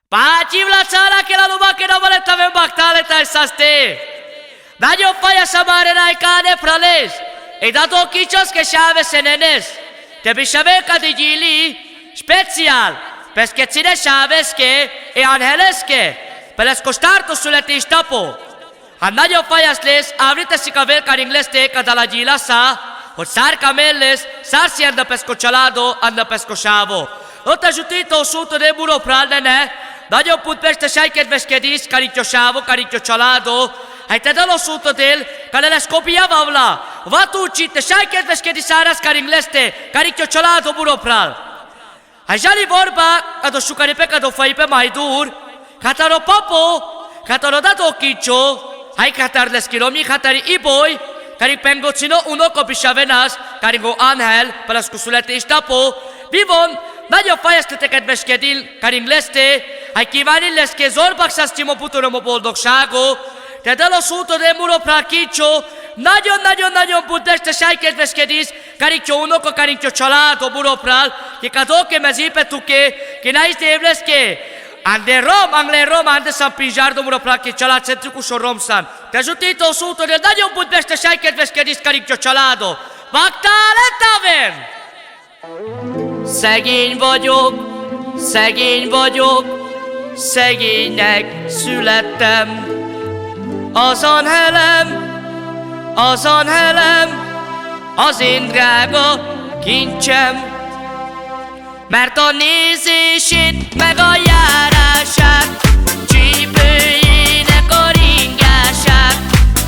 Pátyivlacára kell a luba, que no molesta bactaleta esaste. Daño fallas a marena y cane prales. E dato kichos que chaves enenes. Te bishabeca di gili special. Pesquecine chaves que e angeles que. Peles costarto sulete istapo. Handaño fallas les, abrite si cabel car inglés te cadala gila sa. O sar cameles, sar si anda pescoccialato, anda pescochavo. Ott jutito suto de muro pralne. Nagyon put peste sai kedveskedés, karítja sávó, karítja családó. Hát te dalosútod el, kaneles kopia vavla. Vatúcsit, te sai kedveskedés száraz karing leste, karítja családó buropral. Hát zsali vorba, ado sukari pekado faipe majdur. Kataro papo, kataro dato kicsó. Hát katar les kilomi, katari iboy. Karing pengocino unoko pisavenas, karingo Ángel, palasku születés tapo. Vivon, nagyon fejeztetek kedveskedil, karing leste. Hát kívánni lesz ki zorbak szasztimo putorom boldogságó. Te dalosútod el muropra kicsó. Nagyon budeste sajkedveskedés. Karikcsó unoko, karikcsó családó muropral. Ki kadóke mezípetuke, ki na is tévleszke. Ande Rom, ande San Pinzsárdo muropral, ki családcentrikusó Romszán. Te zsutító szútod el nagyon budeste sajkedveskedés, karikcsó családó. Baktál etaven! Szegény vagyok, szegénynek születtem. Azon helem, az én drága kincsem. Mert a nézését, meg a járását, csípőjének a ringását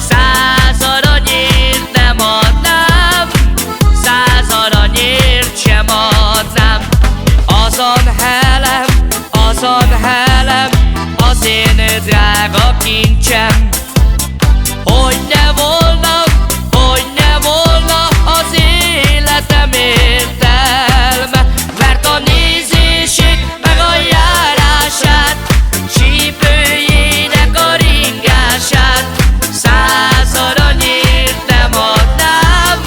100 aranyért nem adnám, 100 aranyért sem adnám. Azon helem, az én drága kincsem. Hogy ne volna az életem értelme, mert a nézését, meg a járását, csípőjének a ringását 100 aranyért nem adnám,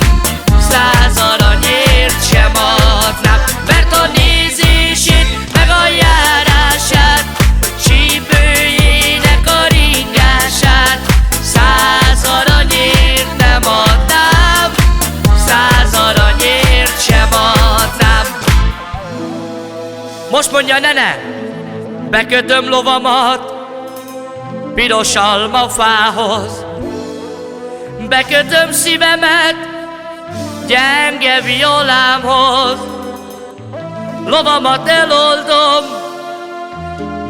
100 aranyért sem adnám. Mert a nézését, meg a járását, csípőjének a ringását 100 aranyért nem adnám, 100 aranyért sem adnám. Most mondja nene, bekötöm lovamat piros almafához, bekötöm szívemet gyenge violámhoz, lovamat eloldom,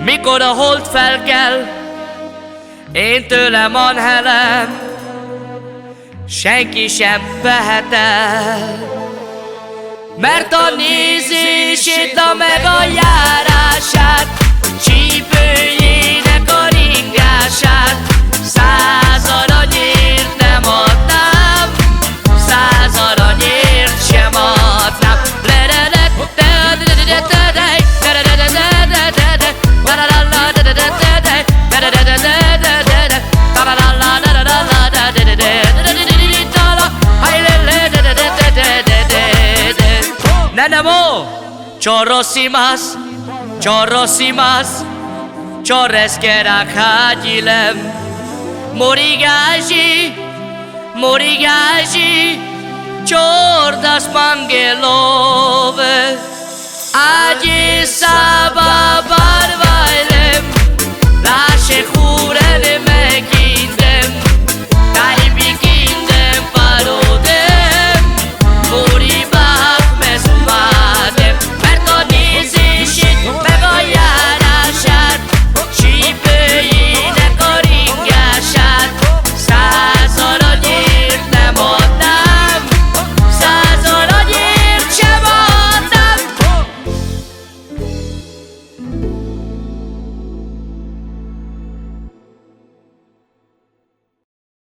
mikor a hold felkel, én tőlem Anhelem, senki sem vehet el. Mert a nézését, meg a járását, csípőjének a ringását 100 aranyért nem adnám, 100 aranyért sem adnám. Nenemo, chorrosimas, chorreskerak hagilem, morigaji, chordas mangelove, aji sababar